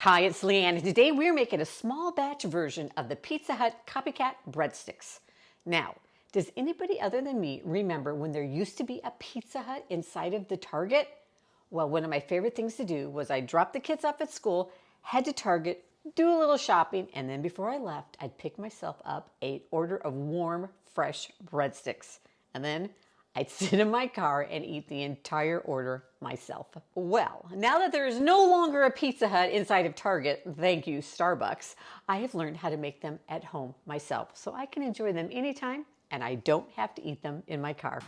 Hi, it's Leanne, and today we're making a small batch version of the Pizza Hut copycat breadsticks. Now, does anybody other than me remember when there used to be a Pizza Hut inside of the Target? Well, one of my favorite things to do was I'd drop the kids off at school, head to Target, do a little shopping, and then before I left, I'd pick myself up an order of warm, fresh breadsticks. And then I'd sit in my car and eat the entire order myself. Well, now that there is no longer a Pizza Hut inside of Target, thank you, Starbucks, I have learned how to make them at home myself so I can enjoy them anytime and I don't have to eat them in my car.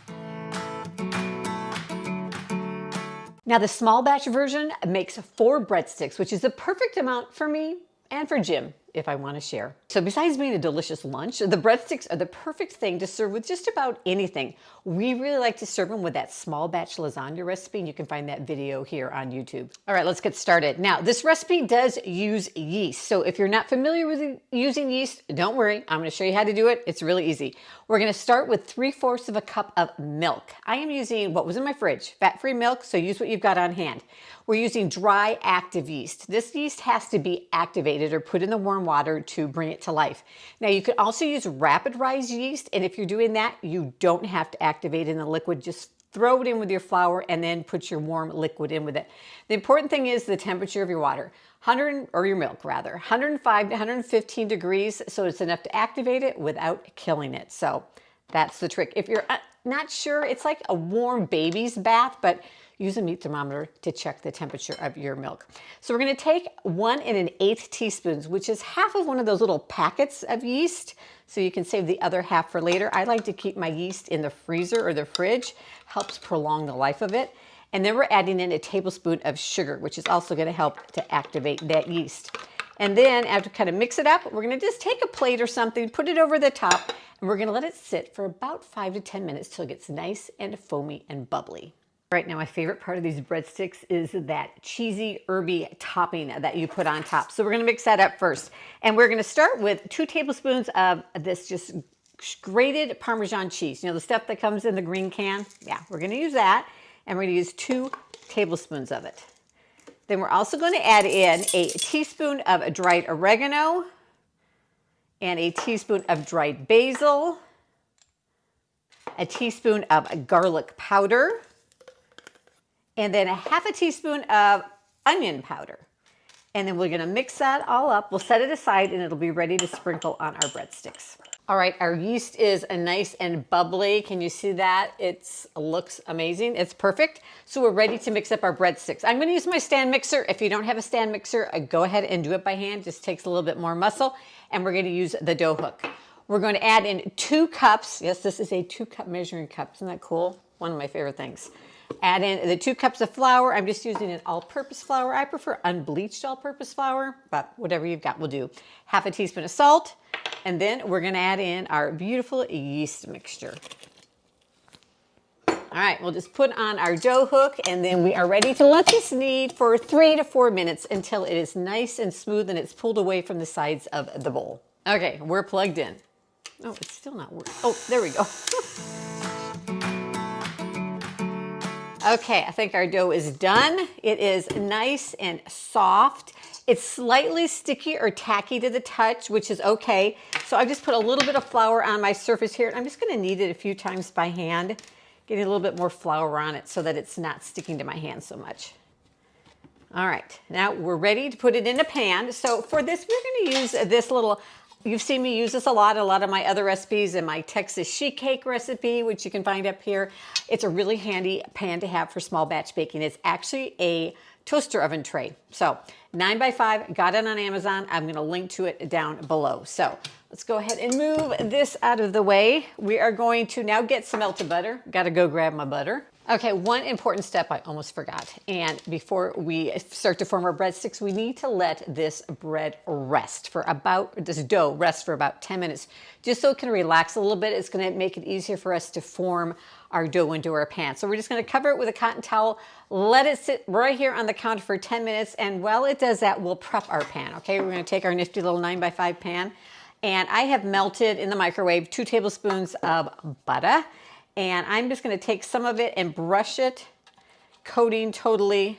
Now, the small batch version makes 4 breadsticks, which is the perfect amount for me and for Jim if I want to share. So besides being a delicious lunch, the breadsticks are the perfect thing to serve with just about anything. We really like to serve them with that small batch lasagna recipe, and you can find that video here on YouTube. All right, let's get started. Now, this recipe does use yeast. So if you're not familiar with using yeast, don't worry. I'm going to show you how to do it. It's really easy. We're going to start with 3/4 of a cup of milk. I am using what was in my fridge, fat-free milk, so use what you've got on hand. We're using dry active yeast. This yeast has to be activated or put in the warm water to bring it to life. Now, you could also use rapid rise yeast, and if you're doing that, you don't have to activate in the liquid. Just throw it in with your flour and then put your warm liquid in with it. The important thing is the temperature of your water, or your milk rather, 105 to 115 degrees, so it's enough to activate it without killing it. So that's the trick. If you're not sure, it's like a warm baby's bath, but use a meat thermometer to check the temperature of your milk. So we're going to take 1 1/8 teaspoons, which is half of one of those little packets of yeast. So you can save the other half for later. I like to keep my yeast in the freezer or the fridge. Helps prolong the life of it. And then we're adding in a tablespoon of sugar, which is also going to help to activate that yeast. And then after kind of mix it up, we're going to just take a plate or something, put it over the top, and we're going to let it sit for about 5 to 10 minutes till it gets nice and foamy and bubbly. Right now, my favorite part of these breadsticks is that cheesy, herby topping that you put on top. So we're going to mix that up first. And we're going to start with 2 tablespoons of this just grated Parmesan cheese. You know, the stuff that comes in the green can? Yeah, we're going to use that. And we're going to use 2 tablespoons of it. Then we're also going to add in a teaspoon of dried oregano and a teaspoon of dried basil, a teaspoon of garlic powder, and then a half a teaspoon of onion powder. And then we're going to mix that all up. We'll set it aside and it'll be ready to sprinkle on our breadsticks. All right, our yeast is nice and bubbly. Can you see that? It looks amazing. It's perfect. So we're ready to mix up our breadsticks. I'm going to use my stand mixer. If you don't have a stand mixer, go ahead and do it by hand. Just takes a little bit more muscle. And we're going to use the dough hook. We're going to add in 2 cups. Yes, this is a 2-cup measuring cup. Isn't that cool? One of my favorite things. Add in the 2 cups of flour. I'm just using an all-purpose flour. I prefer unbleached all-purpose flour, but whatever you've got will do. Half a teaspoon of salt, and then we're going to add in our beautiful yeast mixture. All right, we'll just put on our dough hook, and then we are ready to let this knead for 3 to 4 minutes until it is nice and smooth and it's pulled away from the sides of the bowl. Okay, we're plugged in. Oh, it's still not working. Oh, there we go. Okay, I think our dough is done. It is nice and soft. It's slightly sticky or tacky to the touch, which is okay. So I just put a little bit of flour on my surface here. I'm just going to knead it a few times by hand, getting a little bit more flour on it so that it's not sticking to my hand so much. All right, now we're ready to put it in a pan. So for this, we're going to use this little, you've seen me use this a lot of my other recipes, and my Texas sheet cake recipe, which you can find up here. It's a really handy pan to have for small batch baking. It's actually a toaster oven tray. So 9x5, got it on Amazon. I'm going to link to it down below. So let's go ahead and move this out of the way. We are going to now get some melted butter. Got to go grab my butter. Okay, one important step I almost forgot. And before we start to form our breadsticks, we need to let this bread rest for this dough rest for about 10 minutes, just so it can relax a little bit. It's going to make it easier for us to form our dough into our pan. So we're just going to cover it with a cotton towel, let it sit right here on the counter for 10 minutes. And while it does that, we'll prep our pan. Okay, we're going to take our nifty little 9x5 pan, and I have melted in the microwave 2 tablespoons of butter. And I'm just going to take some of it and brush it, coating totally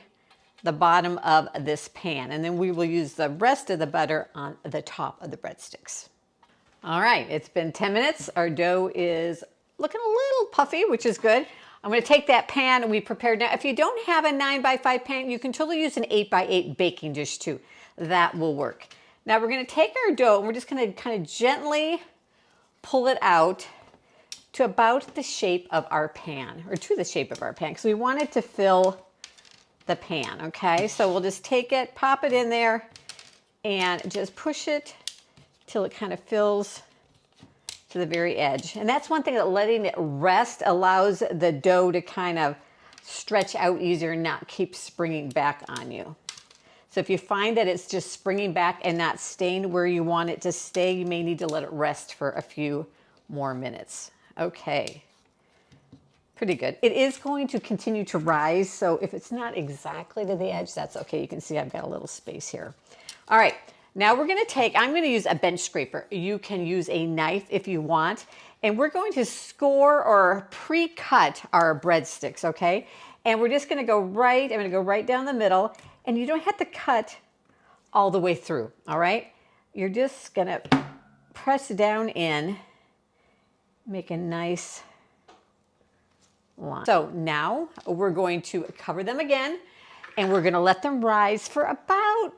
the bottom of this pan. And then we will use the rest of the butter on the top of the breadsticks. All right, it's been 10 minutes. Our dough is looking a little puffy, which is good. I'm going to take that pan we prepared. Now, if you don't have a 9x5 pan, you can totally use an 8x8 baking dish too. That will work. Now we're going to take our dough and we're just going to kind of gently pull it out to about the shape of our pan, or to the shape of our pan, because we want it to fill the pan, okay? So we'll just take it, pop it in there, and just push it till it kind of fills to the very edge. And that's one thing, that letting it rest allows the dough to kind of stretch out easier and not keep springing back on you. So if you find that it's just springing back and not staying where you want it to stay, you may need to let it rest for a few more minutes. Okay, pretty good. It is going to continue to rise, so if it's not exactly to the edge, that's okay. You can see I've got a little space here. All right. Now we're going to I'm going to use a bench scraper. You can use a knife if you want. And we're going to score or pre-cut our breadsticks, okay? And we're just going to I'm going to go right down the middle. And you don't have to cut all the way through, all right? You're just going to press down in, make a nice line. So now we're going to cover them again, and we're going to let them rise for about...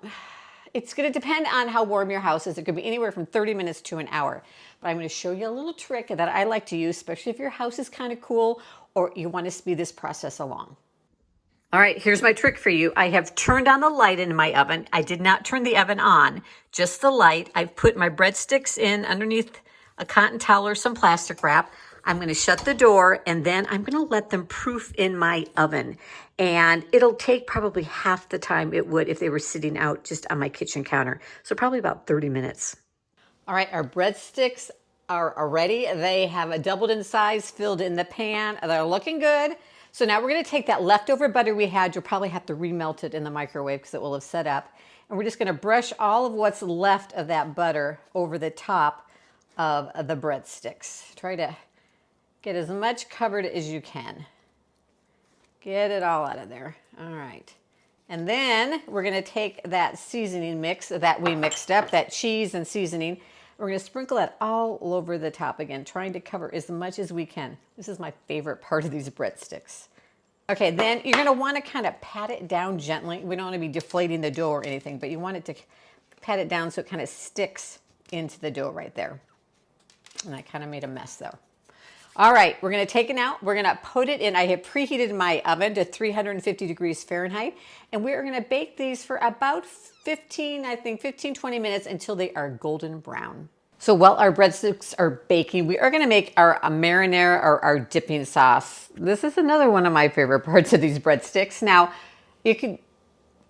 It's going to depend on how warm your house is. It could be anywhere from 30 minutes to an hour. But I'm going to show you a little trick that I like to use, especially if your house is kind of cool or you want to speed this process along. All right, here's my trick for you. I have turned on the light in my oven. I did not turn the oven on, just the light. I've put my breadsticks in underneath a cotton towel or some plastic wrap. I'm going to shut the door, and then I'm going to let them proof in my oven. And it'll take probably half the time it would if they were sitting out just on my kitchen counter. So probably about 30 minutes. All right, our breadsticks are ready. They have doubled in size, filled in the pan. They're looking good. So now we're going to take that leftover butter we had. You'll probably have to remelt it in the microwave because it will have set up. And we're just going to brush all of what's left of that butter over the top of the breadsticks. Try to get as much covered as you can. Get it all out of there. All right. And then we're going to take that seasoning mix that we mixed up, that cheese and seasoning. We're going to sprinkle that all over the top again, trying to cover as much as we can. This is my favorite part of these breadsticks. Okay, then you're going to want to kind of pat it down gently. We don't want to be deflating the dough or anything, but you want it to pat it down so it kind of sticks into the dough right there. And I kind of made a mess though. All right, we're going to take it out. We're going to put it in. I have preheated my oven to 350 degrees Fahrenheit, and we're going to bake these for about 20 minutes until they are golden brown. So while our breadsticks are baking, we are going to make our marinara or our dipping sauce. This is another one of my favorite parts of these breadsticks. Now, you can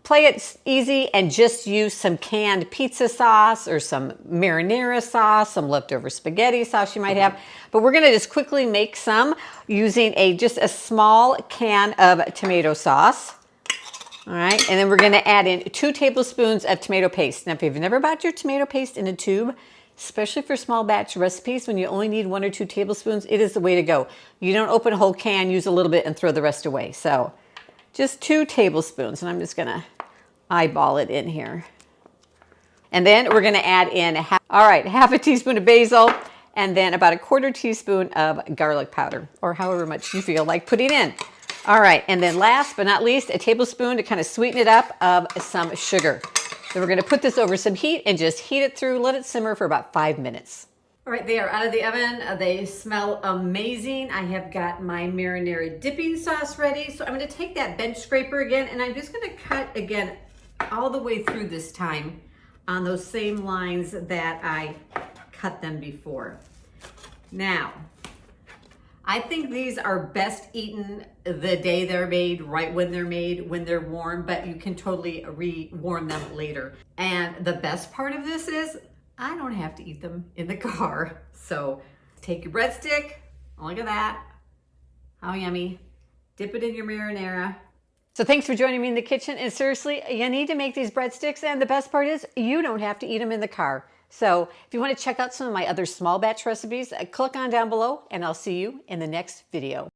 play it easy and just use some canned pizza sauce or some marinara sauce, some leftover spaghetti sauce you might have. But we're going to just quickly make some using just a small can of tomato sauce. All right, and then we're going to add in 2 tablespoons of tomato paste. Now, if you've never bought your tomato paste in a tube, especially for small batch recipes, when you only need 1 or 2 tablespoons, it is the way to go. You don't open a whole can, use a little bit, and throw the rest away. So just 2 tablespoons, and I'm just going to eyeball it in here. And then we're going to add in half a teaspoon of basil, and then about a 1/4 teaspoon of garlic powder, or however much you feel like putting in. All right, and then last but not least, a tablespoon to kind of sweeten it up of some sugar. Then we're going to put this over some heat and just heat it through, let it simmer for about 5 minutes. All right, they are out of the oven. They smell amazing. I have got my marinara dipping sauce ready. So I'm going to take that bench scraper again, and I'm just going to cut again all the way through this time on those same lines that I cut them before. Now, I think these are best eaten the day they're made, right when they're made, when they're warm, but you can totally re-warm them later. And the best part of this is I don't have to eat them in the car. So take your breadstick, look at that, how yummy. Dip it in your marinara. So thanks for joining me in the kitchen. And seriously, you need to make these breadsticks. And the best part is you don't have to eat them in the car. So if you want to check out some of my other small batch recipes, click on down below, and I'll see you in the next video.